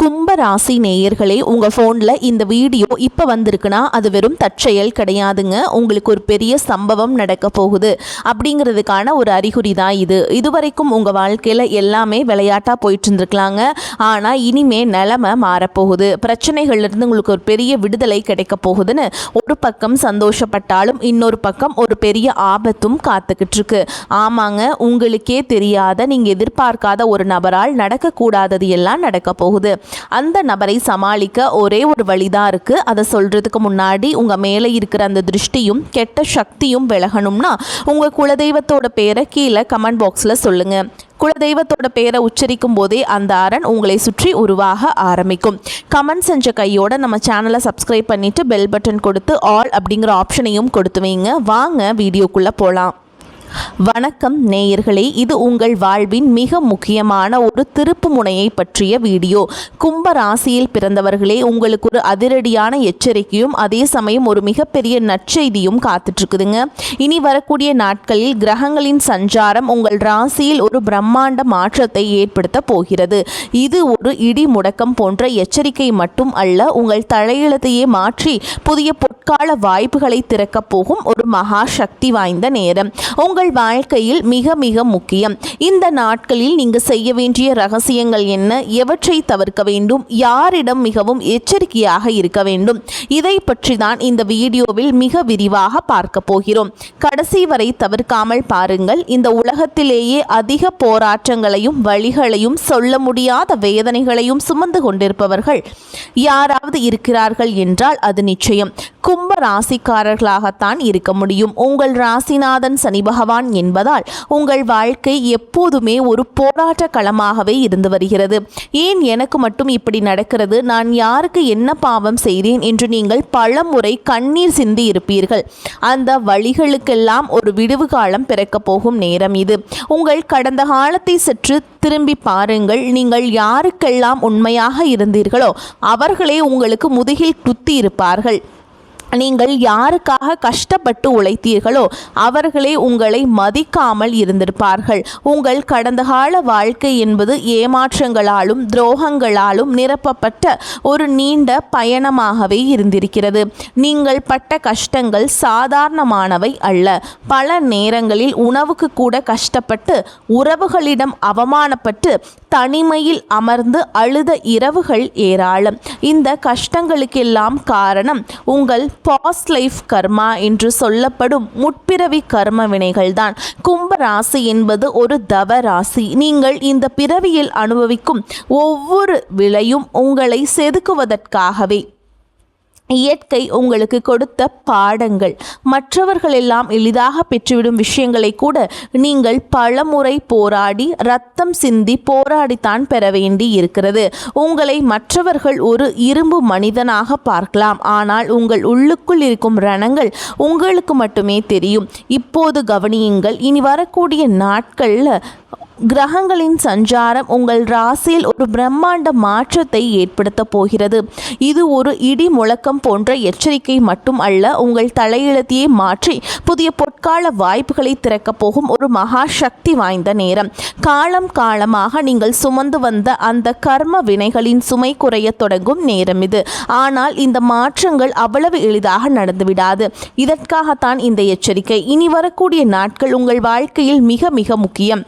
கும்ப ராசி நேயர்களே, உங்கள் ஃபோனில் இந்த வீடியோ இப்போ வந்திருக்குன்னா அது வெறும் தற்செயல் கிடையாதுங்க. உங்களுக்கு ஒரு பெரிய சம்பவம் நடக்க போகுது அப்படிங்கிறதுக்கான ஒரு அறிகுறி தான் இது. இதுவரைக்கும் உங்கள் வாழ்க்கையில் எல்லாமே விளையாட்டாக போயிட்டு இருந்துருக்கலாங்க. ஆனால் இனிமே நிலைமை மாறப்போகுது. பிரச்சனைகள்லேருந்து உங்களுக்கு ஒரு பெரிய விடுதலை கிடைக்க போகுதுன்னு ஒரு பக்கம் சந்தோஷப்பட்டாலும் இன்னொரு பக்கம் ஒரு பெரிய ஆபத்தும் காத்துக்கிட்டு இருக்கு. ஆமாங்க, உங்களுக்கே தெரியாத நீங்கள் எதிர்பார்க்காத ஒரு நபரால் நடக்கக்கூடாதது எல்லாம் நடக்க போகுது. அந்த நபரை சமாளிக்க ஒரே ஒரு வழிதான் இருக்கு. அதை சொல்றதுக்கு முன்னாடி உங்க மேலே இருக்கிற அந்த திருஷ்டியும் கெட்ட சக்தியும் விலகணும்னா உங்க குலதெய்வத்தோட பேரை கீழே கமெண்ட் பாக்ஸ்ல சொல்லுங்க. குலதெய்வத்தோட பேரை உச்சரிக்கும் போதே அந்த அரண் உங்களை சுற்றி உருவாக ஆரம்பிக்கும். கமெண்ட் செஞ்ச கையோட நம்ம சேனலை சப்ஸ்கிரைப் பண்ணிட்டு பெல் பட்டன் கொடுத்து ஆல் அப்படிங்கிற ஆப்ஷனையும் கொடுத்து வைங்க. வாங்க வீடியோக்குள்ள போகலாம். வணக்கம் நேயர்களே, இது உங்கள் வாழ்வின் மிக முக்கியமான ஒரு திருப்பு முனையை பற்றிய வீடியோ. கும்ப ராசியில் பிறந்தவர்களே, உங்களுக்கு ஒரு அதிரடியான எச்சரிக்கையும் அதே சமயம் ஒரு மிகப்பெரிய நற்செய்தியும் காத்துட்ருக்குதுங்க. இனி வரக்கூடிய நாட்களில் கிரகங்களின் சஞ்சாரம் உங்கள் ராசியில் ஒரு பிரம்மாண்ட மாற்றத்தை ஏற்படுத்த போகிறது. இது ஒரு இடி முடக்கம் போன்ற எச்சரிக்கை மட்டும் அல்ல, உங்கள் தலையெழுத்தையே மாற்றி புதிய பொற்கால வாய்ப்புகளை திறக்கப் போகும் ஒரு மகா சக்தி வாய்ந்த நேரம் உங்கள் வாழ்க்கையில் மிக மிக முக்கியம். இந்த நாட்களில் நீங்கள் செய்ய வேண்டிய ரகசியங்கள் என்ன, எவற்றை தவிர்க்க வேண்டும், யாரிடம் மிகவும் எச்சரிக்கையாக இருக்க வேண்டும், இதை பற்றி தான் இந்த வீடியோவில் மிக விரிவாக பார்க்க போகிறோம். கடைசி வரை தவிர்க்காமல் பாருங்கள். இந்த உலகத்திலேயே அதிக போராட்டங்களையும் வழிகளையும் சொல்ல முடியாத வேதனைகளையும் சுமந்து கொண்டிருப்பவர்கள் யாராவது இருக்கிறார்கள் என்றால் அது நிச்சயம் கும்ப ராசிக்காரர்களாகத்தான் இருக்க முடியும். உங்கள் ராசிநாதன் சனி பகவான் என்பதால் உங்கள் வாழ்க்கை எப்போதுமே ஒரு போராட்ட களமாகவே இருந்து வருகிறது. ஏன் எனக்கு மட்டும் இப்படி நடக்கிறது, நான் யாருக்கு என்ன பாவம் செய்தேன் என்று நீங்கள் பலமுறை கண்ணீர் சிந்தி இருப்பீர்கள். அந்த வழிகளுக்கெல்லாம் ஒரு விடுவு காலம் பிறக்கப் போகும் நேரம் இது. உங்கள் கடந்த காலத்தை சற்று திரும்பி பாருங்கள். நீங்கள் யாருக்கெல்லாம் உண்மையாக இருந்தீர்களோ அவர்களே உங்களுக்கு முதுகில் குத்தி இருப்பார்கள். நீங்கள் யாருக்காக கஷ்டப்பட்டு உழைத்தீர்களோ அவர்களே உங்களை மதிக்காமல் இருந்திருப்பார்கள். உங்கள் கடந்த கால வாழ்க்கை என்பது ஏமாற்றங்களாலும் துரோகங்களாலும் நிரப்பப்பட்ட ஒரு நீண்ட பயணமாகவே இருந்திருக்கிறது. நீங்கள் பட்ட கஷ்டங்கள் சாதாரணமானவை அல்ல. பல நேரங்களில் உணவுக்கு கூட கஷ்டப்பட்டு, உறவுகளிடம் அவமானப்பட்டு, தனிமையில் அமர்ந்து அழுத இரவுகள் ஏராளம். இந்த கஷ்டங்களுக்கெல்லாம் காரணம் உங்கள் பாஸ்ட் லைஃப் கர்மா என்று சொல்லப்படும் முற்பிறவி கர்ம வினைகள்தான். கும்ப ராசி என்பது ஒரு தவ ராசி. நீங்கள் இந்த பிறவியில் அனுபவிக்கும் ஒவ்வொரு விலையும் உங்களை செதுக்குவதற்காகவே. இயற்கை உங்களுக்கு கொடுத்த பாடங்கள். மற்றவர்கள் எல்லாம் எளிதாக பெற்றுவிடும் விஷயங்களை கூட நீங்கள் பலமுறை போராடி ரத்தம் சிந்தி போராடித்தான் பெற வேண்டி இருக்கிறது. உங்களை மற்றவர்கள் ஒரு இரும்பு மனிதனாக பார்க்கலாம், ஆனால் உங்கள் உள்ளுக்குள் இருக்கும் ரணங்கள் உங்களுக்கு மட்டுமே தெரியும். இப்போது கவனியுங்கள். இனி வரக்கூடிய நாட்களில் கிரகங்களின் சஞ்சாரம் உங்கள் ராசியில் ஒரு பிரம்மாண்ட மாற்றத்தை ஏற்படுத்த போகிறது. இது ஒரு இடி முழக்கம் போன்ற எச்சரிக்கை மட்டும் அல்ல, உங்கள் தலையெழுத்தையே மாற்றி புதிய பொற்கால வாய்ப்புகளை திறக்கப் போகும் ஒரு மகா சக்தி வாய்ந்த நேரம். காலம் காலமாக நீங்கள் சுமந்து வந்த அந்த கர்ம வினைகளின் சுமை குறைய தொடங்கும் நேரம் இது. ஆனால் இந்த மாற்றங்கள் அவ்வளவு எளிதாக நடந்துவிடாது. இதற்காகத்தான் இந்த எச்சரிக்கை. இனி வரக்கூடிய நாட்கள் உங்கள் வாழ்க்கையில் மிக மிக முக்கியம்.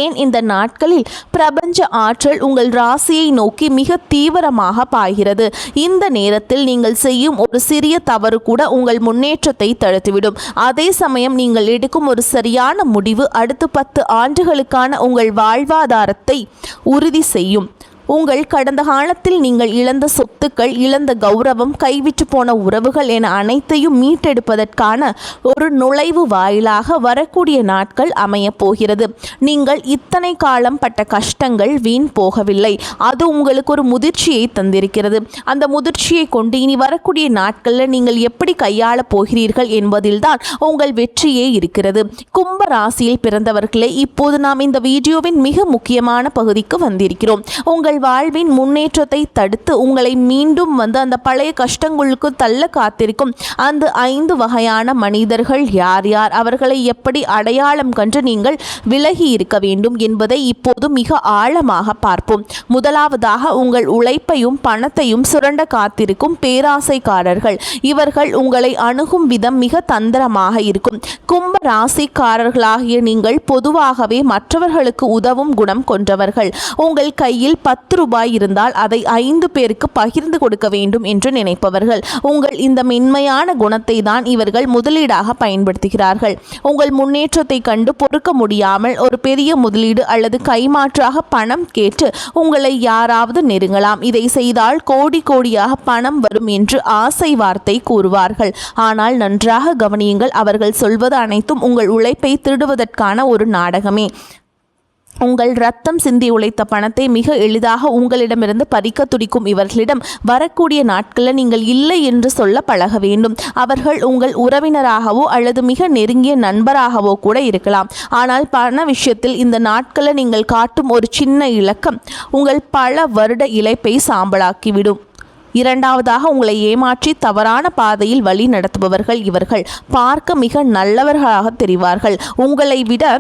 ஏன் இந்த நாட்களில் பிரபஞ்ச ஆற்றல் உங்கள் ராசியை நோக்கி மிக தீவிரமாக பாய்கிறது. இந்த நேரத்தில் நீங்கள் செய்யும் ஒரு சிறிய தவறு கூட உங்கள் முன்னேற்றத்தை தடுத்துவிடும். அதே சமயம் நீங்கள் எடுக்கும் ஒரு சரியான முடிவு அடுத்த 10 ஆண்டுகளுக்கான உங்கள் வாழ்வாதாரத்தை உறுதி செய்யும். உங்கள் கடந்த காலத்தில் நீங்கள் இழந்த சொத்துக்கள், இழந்த கௌரவம், கைவிட்டு போன உறவுகள் என அனைத்தையும் மீட்டெடுப்பதற்கான ஒரு நுழைவு வாயிலாக வரக்கூடிய நாட்கள் அமையப் போகிறது. நீங்கள் இத்தனை காலம் பட்ட கஷ்டங்கள் வீண் போகவில்லை. அது உங்களுக்கு ஒரு முதிர்ச்சியை தந்திருக்கிறது. அந்த முதிர்ச்சியை கொண்டு இனி வரக்கூடிய நாட்களில் நீங்கள் எப்படி கையாளப் போகிறீர்கள் என்பதில்தான் உங்கள் வெற்றியே இருக்கிறது. கும்ப ராசியில் பிறந்தவர்களே, இப்போது நாம் இந்த வீடியோவின் மிக முக்கியமான பகுதிக்கு வந்திருக்கிறோம். உங்கள் உங்கள் வாழ்வின் முன்னேற்றத்தை தடுத்து உங்களை மீண்டும் அந்த பழைய கஷ்டங்களுக்கு தள்ள காத்திருக்கும் அந்த 5 வகையான மனிதர்கள் யார் யார், அவர்களை எப்படி அடையாளம் கண்டு நீங்கள் விலகி இருக்க வேண்டும் என்பதை இப்போது மிக ஆழமாக பார்ப்போம். முதலாவதாக, உங்கள் உழைப்பையும் பணத்தையும் சுரண்ட காத்திருக்கும் பேராசைக்காரர்கள். இவர்கள் உங்களை அணுகும் விதம் மிக தந்திரமாக இருக்கும். கும்ப ராசிக்காரர்களாகிய நீங்கள் பொதுவாகவே மற்றவர்களுக்கு உதவும் குணம் கொண்டவர்கள். உங்கள் கையில் 10 ரூபாய் இருந்தால் அதை 5 பேருக்கு பகிர்ந்து கொடுக்க வேண்டும் என்று நினைப்பவர்கள். உங்கள் இந்த மென்மையான குணத்தை தான் இவர்கள் முதலீடாக பயன்படுத்துகிறார்கள். உங்கள் முன்னேற்றத்தை கண்டு பொறுக்க முடியாமல் ஒரு பெரிய முதலீடு அல்லது கைமாற்றாக பணம் கேட்டு உங்களை யாராவது நெருங்கலாம். இதை செய்தால் கோடி கோடியாக பணம் வரும் என்று ஆசை வார்த்தை கூறுவார்கள். ஆனால் நன்றாக கவனியுங்கள், அவர்கள் சொல்வது அனைத்தும் உங்கள் உழைப்பை திருடுவதற்கான ஒரு நாடகமே. உங்கள் ரத்தம் சிந்தி உழைத்த பணத்தை மிக எளிதாக உங்களிடமிருந்து பறிக்க துடிக்கும் இவர்களிடம் வரக்கூடிய நாட்களில் நீங்கள் இல்லை என்று சொல்ல பழக வேண்டும். அவர்கள் உங்கள் உறவினராகவோ அல்லது மிக நெருங்கிய நண்பராகவோ கூட இருக்கலாம். ஆனால் பண விஷயத்தில் இந்த நாட்களில் நீங்கள் காட்டும் ஒரு சின்ன இலக்கம் உங்கள் பல வருட இழைப்பை சாம்பலாக்கிவிடும். இரண்டாவதாக, உங்களை ஏமாற்றி தவறான பாதையில் வழி நடத்துபவர்கள். இவர்கள் பார்க்க மிக நல்லவர்களாக தெரிவார்கள். உங்களை விட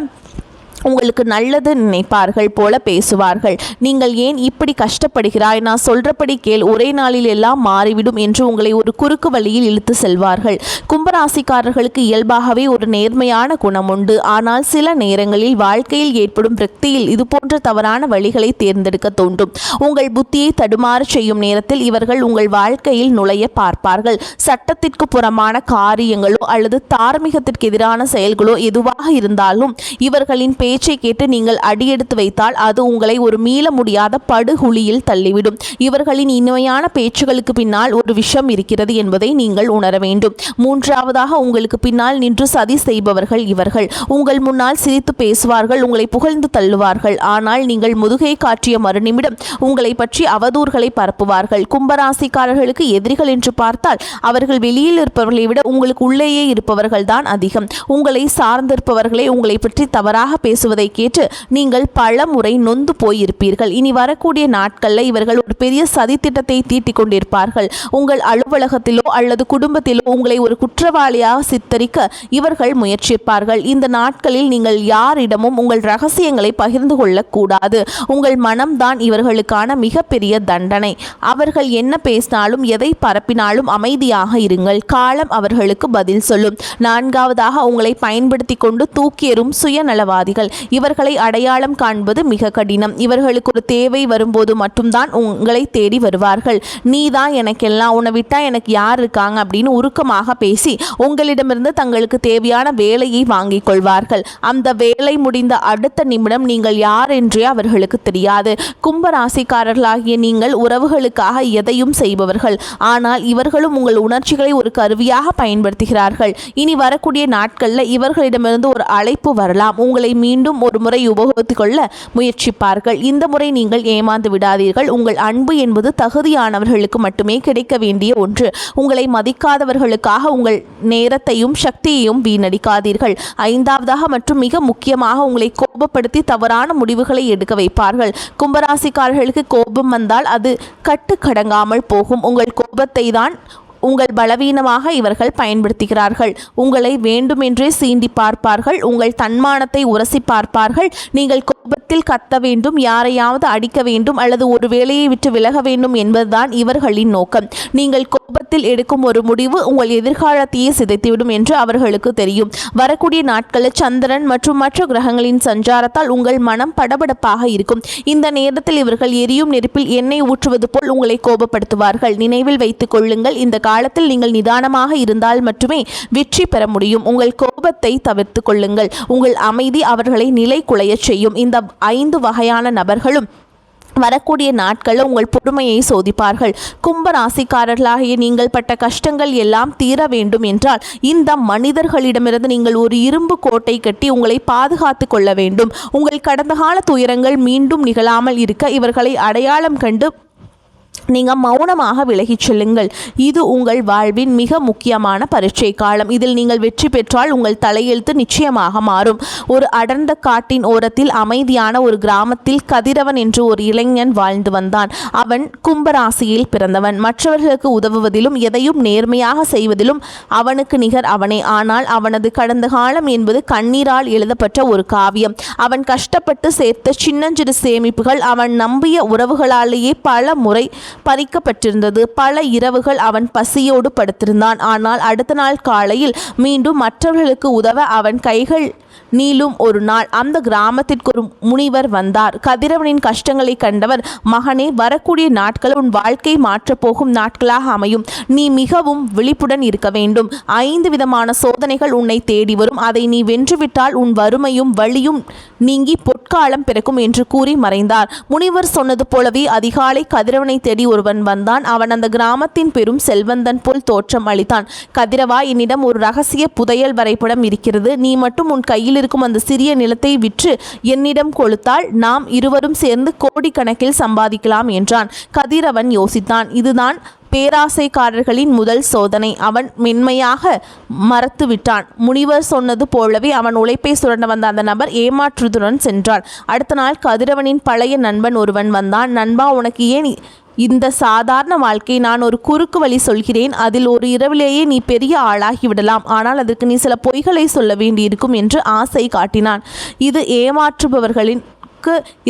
உங்களுக்கு நல்லது நினைப்பார்கள் போல பேசுவார்கள். நீங்கள் ஏன் இப்படி கஷ்டப்படுகிறாய், நான் சொல்றபடி கேள், ஒரே நாளில் எல்லாம் மாறிவிடும் என்று உங்களை ஒரு குறுக்கு வழியில் இழுத்து செல்வார்கள். கும்பராசிக்காரர்களுக்கு இயல்பாகவே ஒரு நேர்மையான குணம் உண்டு. ஆனால் சில நேரங்களில் வாழ்க்கையில் ஏற்படும் விரக்தியில் இதுபோன்ற தவறான வழிகளை தேர்ந்தெடுக்க தோன்றும். உங்கள் புத்தியை தடுமாற செய்யும் நேரத்தில் இவர்கள் உங்கள் வாழ்க்கையில் நுழைய பார்ப்பார்கள். சட்டத்திற்கு புறமான காரியங்களோ அல்லது தார்மீகத்திற்கு எதிரான செயல்களோ எதுவாக இருந்தாலும் இவர்களின் பேச்சை கேட்டு நீங்கள் அடியெடுத்து வைத்தால் அது உங்களை ஒரு மீள முடியாத படுகுழியில் தள்ளிவிடும். இவர்களின் இனிமையான பேச்சுகளுக்கு பின்னால் ஒரு விஷம் இருக்கிறது என்பதை நீங்கள் உணர வேண்டும். மூன்றாவதாக, உங்களுக்கு பின்னால் நின்று சதி செய்பவர்கள் இவர்கள். உங்கள் முன்னால் சிரித்து பேசுவார்கள், உங்களை புகழ்ந்து தள்ளுவார்கள். ஆனால் நீங்கள் முதுகை காட்டிய மறுநிமிடம் உங்களை பற்றி அவதூறுகளை பரப்புவார்கள். கும்பராசிக்காரர்களுக்கு எதிரிகள் என்று பார்த்தால் அவர்கள் வெளியில் இருப்பவர்களை விட உங்களுக்கு உள்ளேயே இருப்பவர்கள் தான் அதிகம். உங்களை சார்ந்திருப்பவர்களே உங்களை பற்றி தவறாக பேசுவதை கேட்டு நீங்கள் பல முறை நொந்து போயிருப்பீர்கள். இனி வரக்கூடிய நாட்களில் இவர்கள் ஒரு பெரிய சதி திட்டத்தை தீட்டிக் கொண்டிருப்பார்கள். உங்கள் அலுவலகத்திலோ அல்லது குடும்பத்திலோ உங்களை ஒரு குற்றவாளியாக சித்தரிக்க இவர்கள் முயற்சிப்பார்கள். இந்த நாட்களில் நீங்கள் யாரிடமும் உங்கள் ரகசியங்களை பகிர்ந்து கொள்ளக்கூடாது. உங்கள் மனம்தான் இவர்களுக்கான மிகப்பெரிய தண்டனை. அவர்கள் என்ன பேசினாலும் எதை பரப்பினாலும் அமைதியாக இருங்கள். காலம் அவர்களுக்கு பதில் சொல்லும். நான்காவதாக, உங்களை பயன்படுத்தி கொண்டு தூக்கியெறும் சுயநலவாதிகள். இவர்களை அடையாளம் காண்பது மிக கடினம். இவர்களுக்கு ஒரு தேவை வரும்போது மட்டும்தான் உங்களை தேடி வருவார்கள். நீதான் எனக்கெல்லாம், உன்னை விட்டா எனக்கு யார் இருக்காங்க அப்படின்னு உருக்கமாக பேசி உங்களிடமிருந்து தங்களுக்கு தேவையான வேலையை வாங்கிக் கொள்வார்கள். அந்த வேலை முடிந்த அடுத்த நிமிடம் நீங்கள் யார் என்றே அவர்களுக்கு தெரியாது. கும்பராசிக்காரர்களாகிய நீங்கள் உறவுகளுக்காக எதையும் செய்பவர்கள். ஆனால் இவர்களும் உங்கள் உணர்ச்சிகளை ஒரு கருவியாக பயன்படுத்துகிறார்கள். இனி வரக்கூடிய நாட்களில் இவர்களிடமிருந்து ஒரு அழைப்பு வரலாம். உங்களை மீண்டும் ஒரு முறை உபயோகித்துக் கொள்ள முயற்சிப்பார்கள். இந்த முறை நீங்கள் ஏமாந்து விடாதீர்கள். உங்கள் அன்பு என்பது தகுதியானவர்களுக்கு மட்டுமே கிடைக்க வேண்டிய ஒன்று. உங்களை மதிக்காதவர்களுக்காக உங்கள் நேரத்தையும் சக்தியையும் வீணடிக்காதீர்கள். ஐந்தாவதாக மற்றும் மிக முக்கியமாக, உங்களை கோபப்படுத்தி தவறான முடிவுகளை எடுக்க வைப்பார்கள். கும்பராசிக்காரர்களுக்கு கோபம் வந்தால் அது கட்டுக்கடங்காமல் போகும். உங்கள் கோபத்தை தான் உங்கள் பலவீனமாக இவர்கள் பயன்படுத்துகிறார்கள். உங்களை வேண்டுமென்றே சீண்டி பார்ப்பார்கள். உங்கள் தன்மானத்தை உரசி பார்ப்பார்கள். நீங்கள் கோபத்தில் கத்த வேண்டும், யாரையாவது அடிக்க வேண்டும் அல்லது ஒரு வேலையை விட்டு விலக வேண்டும் என்பதுதான் இவர்களின் நோக்கம். நீங்கள் கோபத்தில் எடுக்கும் ஒரு முடிவு உங்கள் எதிர்காலத்தையே சிதைத்துவிடும் என்று அவர்களுக்கு தெரியும். வரக்கூடிய நாட்களில் சந்திரன் மற்றும் மற்ற கிரகங்களின் சஞ்சாரத்தால் உங்கள் மனம் படபடப்பாக இருக்கும். இந்த நேரத்தில் இவர்கள் எரியும் நெருப்பில் எண்ணெய் ஊற்றுவது போல் உங்களை கோபப்படுத்துவார்கள். நினைவில் வைத்துக் கொள்ளுங்கள், இந்த காலத்தில் நீங்கள் நிதானமாக இருந்தால் மட்டுமே வெற்றி பெற முடியும். உங்கள் கோபத்தை தவிர்த்து கொள்ளுங்கள். உங்கள் அமைதி அவர்களை நிலை குலையச் செய்யும். இந்த 5 வகையான நபர்களும் வரக்கூடிய நாட்களில் உங்கள் பொறுமையை சோதிப்பார்கள். கும்ப ராசிக்காரர்களாகிய நீங்கள் பட்ட கஷ்டங்கள் எல்லாம் தீர வேண்டும் என்றால் இந்த மனிதர்களிடமிருந்து நீங்கள் ஒரு இரும்பு கோட்டை கட்டி உங்களை பாதுகாத்து கொள்ள வேண்டும். உங்கள் கடந்த கால துயரங்கள் மீண்டும் நிகழாமல் இருக்க இவர்களை அடையாளம் கண்டு நீங்கள் மௌனமாக விலகிச் செல்லுங்கள். இது உங்கள் வாழ்வின் மிக முக்கியமான பரீட்சை காலம். இதில் நீங்கள் வெற்றி பெற்றால் உங்கள் தலையெழுத்து நிச்சயமாக மாறும். ஒரு அடர்ந்த காட்டின் ஓரத்தில் அமைதியான ஒரு கிராமத்தில் கதிரவன் என்று ஒரு இளைஞன் வாழ்ந்து வந்தான். அவன் கும்பராசியில் பிறந்தவன். மற்றவர்களுக்கு உதவுவதிலும் எதையும் நேர்மையாக செய்வதிலும் அவனுக்கு நிகர் அவனே. ஆனால் அவனது கடந்த காலம் என்பது கண்ணீரால் எழுதப்பட்ட ஒரு காவியம். அவன் கஷ்டப்பட்டு சேர்த்த சின்னஞ்சிறு சேமிப்புகள் அவன் நம்பிய உறவுகளாலேயே பல முறை பறிக்கப்பட்டிருந்தது. பல இரவுகள் அவன் பசியோடு படுத்திருந்தான். ஆனால் அடுத்த நாள் காலையில் மீண்டும் மற்றவர்களுக்கு உதவ அவன் கைகள் நீளும் ஒரு நாள் அந்த கிராமத்திற்கு ஒரு முனிவர் வந்தார். கதிரவனின் கஷ்டங்களை கண்டவர், மகனே, வரக்கூடிய நாட்கள் உன் வாழ்க்கை மாற்றப்போகும் நாட்களாக அமையும். நீ மிகவும் விழிப்புடன் இருக்க வேண்டும். 5 விதமான சோதனைகள் உன்னை தேடி வரும். அதை நீ வென்றுவிட்டால் உன் வறுமையும் வலியும் நீங்கி பொற்காலம் பிறக்கும் என்று கூறி மறைந்தார். முனிவர் சொன்னது போலவே அதிகாலை கதிரவனை தேடி ஒருவன் வந்தான். அவன் அந்த கிராமத்தின் பெரும் செல்வந்தன் போல் தோற்றம் அளித்தான். கதிரவா, என்னிடம் ஒரு ரகசிய புதையல் வரைபடம் இருக்கிறது. நீ மட்டும் உன் கையில் இருக்கும் அந்த சிறிய நிலத்தை விற்று என்னிடம் கொடுத்தால் நாம் இருவரும் சேர்ந்து கோடிக்கணக்கில் சம்பாதிக்கலாம் என்றான். கதிரவன் யோசித்தான். இதுதான் பேராசைக்காரர்களின் முதல் சோதனை. அவன் மென்மையாக மறத்து விட்டான். முனிவர் சொன்னது போலவே அவன் உழைப்பை சுரண்ட வந்த அந்த நபர் ஏமாற்றுதுடன் சென்றான். அடுத்த நாள் கதிரவனின் பழைய நண்பன் ஒருவன் வந்தான். நண்பா, உனக்கு ஏன் இந்த சாதாரண வாழ்க்கை? நான் ஒரு குறுக்கு வழி சொல்கிறேன். அதில் ஒரு இரவிலேயே நீ பெரிய ஆளாகிவிடலாம். ஆனால் அதற்கு நீ சில பொய்களை சொல்ல வேண்டியிருக்கும் என்று ஆசை காட்டினான். இது ஏமாற்றுபவர்களின்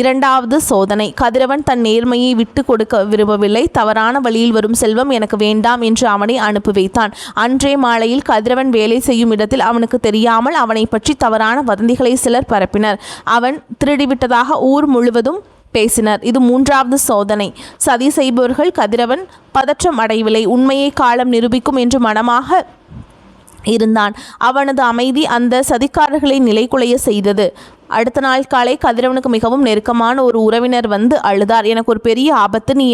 இரண்டாவது சோதனை. கதிரவன் தன் நேர்மையை விட்டு கொடுக்க விரும்பவில்லை. தவறான வழியில் வரும் செல்வம் எனக்கு வேண்டாம் என்று அவனை அனுப்பி வைத்தான். அன்றே மாலையில் கதிரவன் வேலை செய்யும் இடத்தில் அவனுக்கு தெரியாமல் அவனை பற்றி தவறான வதந்திகளை சிலர் பரப்பினர். அவன் திருடிவிட்டதாக ஊர் முழுவதும் பேசினர். இது 3வது சோதனை. சதி செய்பவர்கள். கதிரவன் பதற்றம் அடையவில்லை. உண்மையை காலம் நிரூபிக்கும் என்று மனமாக இருந்தான். அவனது அமைதி அந்த சதிக்காரர்களை நிலைகுலைய செய்தது. அடுத்த நாள் காலை கதிரவனுக்கு மிகவும் நெருக்கமான ஒரு உறவினர் வந்து அழுதார். எனக்கு ஒரு பெரிய ஆபத்து. நீ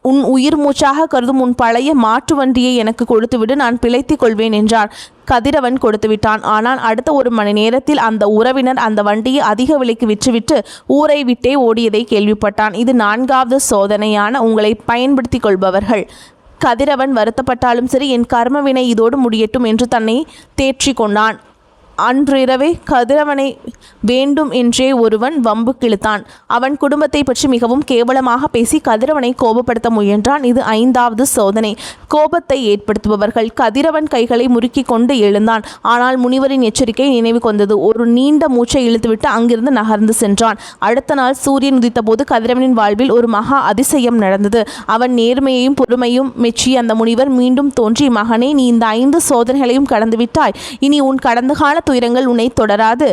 உன் உயிர் மூச்சாக கருதும் உன் பழைய மாட்டு வண்டியை எனக்கு கொடுத்துவிடு, நான் பிழைத்துக் கொள்வேன் என்றார். கதிரவன் கொடுத்து விட்டான். ஆனால் அடுத்த 1 மணி நேரத்தில் அந்த உறவினர் அந்த வண்டியை அதிக விலைக்கு விற்றுவிட்டு ஊரை விட்டே ஓடியதை கேள்விப்பட்டான். இது 4வது சோதனையான உங்களை பயன்படுத்தி கொள்பவர்கள். கதிரவன் வருத்தப்பட்டாலும் சரி, என் கர்மவினை இதோடு முடியட்டும் என்று தன்னை தேற்றி கொண்டான். அன்றிரவே கதிரவனை வேண்டும் என்றே ஒருவன் வம்பு கிழித்தான். அவன் குடும்பத்தை பற்றி மிகவும் கேவலமாக பேசி கதிரவனை கோபப்படுத்த முயன்றான். இது 5வது சோதனை. கோபத்தை ஏற்படுத்துபவர்கள். கதிரவன் கைகளை முறுக்கி கொண்டு எழுந்தான். ஆனால் முனிவரின் எச்சரிக்கை நினைவு கொண்டது. ஒரு நீண்ட மூச்சை இழுத்துவிட்டு அங்கிருந்து நகர்ந்து சென்றான். அடுத்த நாள் சூரியன் உதித்த போது கதிரவனின் வாழ்வில் ஒரு மகா அதிசயம் நடந்தது. அவன் நேர்மையையும் பொறுமையும் மெச்சிய அந்த முனிவர் மீண்டும் தோன்றி, மகனே, நீ இந்த 5 சோதனைகளையும் கடந்துவிட்டாய். இனி உன் கடந்த கால துயரங்கள் உன்னை தொடராது.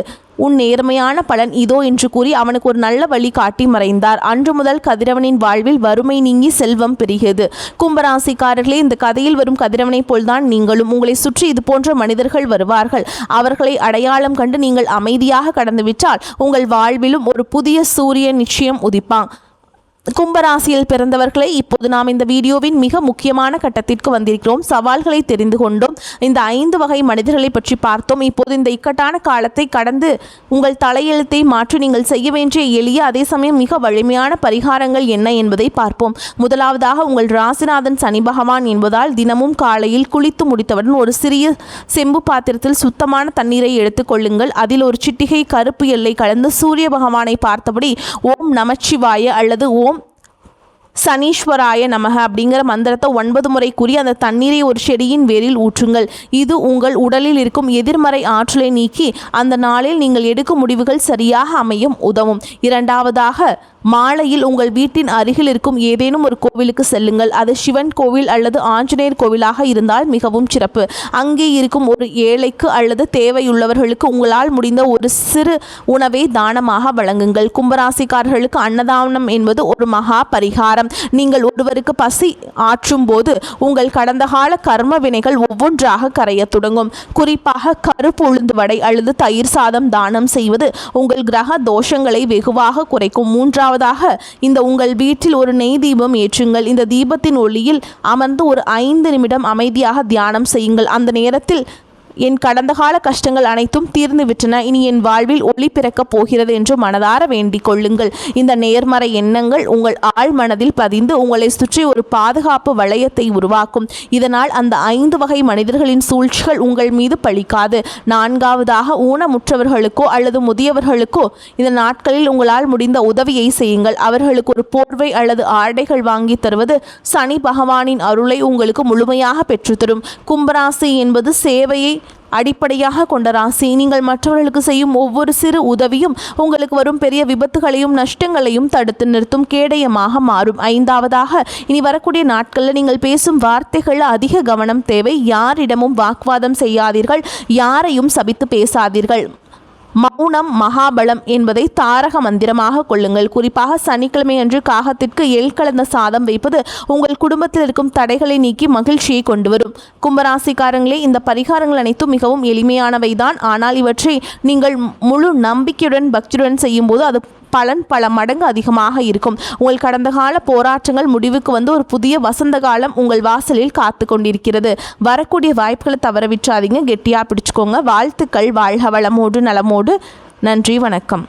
உன் நேர்மையான பலன் இதோ என்று கூறி அவனுக்கு ஒரு நல்ல வழி காட்டி மறைந்தார். அன்று முதல் கதிரவனின் வாழ்வில் வறுமை நீங்கி செல்வம் பெருகியது. கும்பராசிக்காரர்களே, இந்த கதையில் வரும் கதிரவனை போல்தான் நீங்களும். உங்களை சுற்றி இது போன்ற மனிதர்கள் வருவார்கள். அவர்களை அடையாளம் கண்டு நீங்கள் அமைதியாக கடந்துவிட்டால் உங்கள் வாழ்விலும் ஒரு புதிய சூரியன் நிச்சயம் உதிப்பான். கும்பராசியில் பிறந்தவர்களை, இப்போது நாம் இந்த வீடியோவின் மிக முக்கியமான கட்டத்திற்கு வந்திருக்கிறோம். சவால்களை தெரிந்து கொண்டோம். இந்த 5 வகை மனிதர்களை பற்றி பார்த்தோம். இப்போது இந்த இக்கட்டான காலத்தை கடந்து உங்கள் தலையெழுத்தை மாற்றி நீங்கள் செய்ய வேண்டிய எளிய அதே சமயம் மிக வலிமையான பரிகாரங்கள் என்ன என்பதை பார்ப்போம். முதலாவதாக, உங்கள் ராசிநாதன் சனி பகவான் என்பதால் தினமும் காலையில் குளித்து முடித்தவுடன் ஒரு சிறிய செம்பு பாத்திரத்தில் சுத்தமான தண்ணீரை எடுத்துக்கொள்ளுங்கள். அதில் ஒரு சிட்டிகை கருப்பு எல்லை கலந்து சூரிய பகவானை பார்த்தபடி ஓம் நமச்சிவாய அல்லது ஓம் சனீஸ்வராய நமக அப்படிங்கிற மந்திரத்தை 9 முறை கூறி அந்த தண்ணீரை ஒரு செடியின் வேரில் ஊற்றுங்கள். இது உங்கள் உடலில் இருக்கும் எதிர்மறை ஆற்றலை நீக்கி அந்த நாளில் நீங்கள் எடுக்கும் முடிவுகள் சரியாக அமையும் உதவும். இரண்டாவதாக, மாலையில் உங்கள் வீட்டின் அருகில் இருக்கும் ஏதேனும் ஒரு கோவிலுக்கு செல்லுங்கள். அது சிவன் கோவில் அல்லது ஆஞ்சநேயர் கோவிலாக இருந்தால் மிகவும் சிறப்பு. அங்கே இருக்கும் ஒரு ஏழைக்கு அல்லது தேவையுள்ளவர்களுக்கு உங்களால் முடிந்த ஒரு சிறு உணவை தானமாக வழங்குங்கள். கும்பராசிக்காரர்களுக்கு அன்னதானம் என்பது ஒரு மகா பரிகாரம். நீங்கள் ஒருவருக்கு பசி ஆற்றும் போது உங்கள் கடந்த கால கர்ம வினைகள் ஒவ்வொன்றாக கரைய தொடங்கும். குறிப்பாக கருப்பு உளுந்து வடை அல்லது தயிர் சாதம் தானம் செய்வது உங்கள் கிரக தோஷங்களை வெகுவாக குறைக்கும். மூன்றாவதாக, இந்த உங்கள் வீட்டில் ஒரு நெய் தீபம் ஏற்றுங்கள். இந்த தீபத்தின் ஒளியில் அமர்ந்து ஒரு 5 நிமிடம் அமைதியாக தியானம் செய்யுங்கள். அந்த நேரத்தில் என் கடந்த கால கஷ்டங்கள் அனைத்தும் தீர்ந்து விட்டன, இனி என் வாழ்வில் ஒளி பிறக்கப் போகிறது என்று மனதார வேண்டிக் கொள்ளுங்கள். இந்த நேர்மறை எண்ணங்கள் உங்கள் ஆழ் மனதில் பதிந்து உங்களை சுற்றி ஒரு பாதுகாப்பு வளையத்தை உருவாக்கும். இதனால் அந்த 5 வகை மனிதர்களின் சூழ்ச்சிகள் உங்கள் மீது பலிக்காது. 4வதாக, ஊனமுற்றவர்களுக்கோ அல்லது முதியவர்களுக்கோ இந்த நாட்களில் உங்களால் முடிந்த உதவியை செய்யுங்கள். அவர்களுக்கு ஒரு போர்வை அல்லது ஆடைகள் வாங்கி தருவது சனி பகவானின் அருளை உங்களுக்கு முழுமையாக பெற்றுத்தரும். கும்பராசி என்பது சேவையை அடிப்படையாக கொண்ட ராசி. நீங்கள் மற்றவர்களுக்கு செய்யும் ஒவ்வொரு சிறு உதவியும் உங்களுக்கு வரும் பெரிய விபத்துகளையும் நஷ்டங்களையும் தடுத்து நிறுத்தும் கேடயமாக மாறும். 5வதாக, இனி வரக்கூடிய நாட்களில் நீங்கள் பேசும் வார்த்தைகளில் அதிக கவனம் தேவை. யாரிடமும் வாக்குவாதம் செய்யாதீர்கள், யாரையும் சபித்து பேசாதீர்கள். மௌனம் மகாபலம் என்பதை தாரக மந்திரமாக கொள்ளுங்கள். குறிப்பாக சனிக்கிழமை அன்று காகத்திற்கு எள் கலந்த சாதம் வைப்பது உங்கள் குடும்பத்தில் இருக்கும் தடைகளை நீக்கி மகிழ்ச்சியை கொண்டு வரும். கும்பராசிக்காரங்களே, இந்த பரிகாரங்கள் அனைத்தும் மிகவும் எளிமையானவைதான். ஆனால் இவற்றை நீங்கள் முழு நம்பிக்கையுடன் பக்தியுடன் செய்யும்போது அது பலன் பல மடங்கு அதிகமாக இருக்கும். உங்கள் கடந்த கால போராட்டங்கள் முடிவுக்கு வந்து ஒரு புதிய வசந்த காலம் உங்கள் வாசலில் காத்து கொண்டிருக்கிறது. வரக்கூடிய வாய்ப்புகளை தவற விட்டுறாதீங்க, கெட்டியாக பிடிச்சுக்கோங்க. வாழ்த்துக்கள். வாழ்க வளமோடு நலமோடு. நன்றி, வணக்கம்.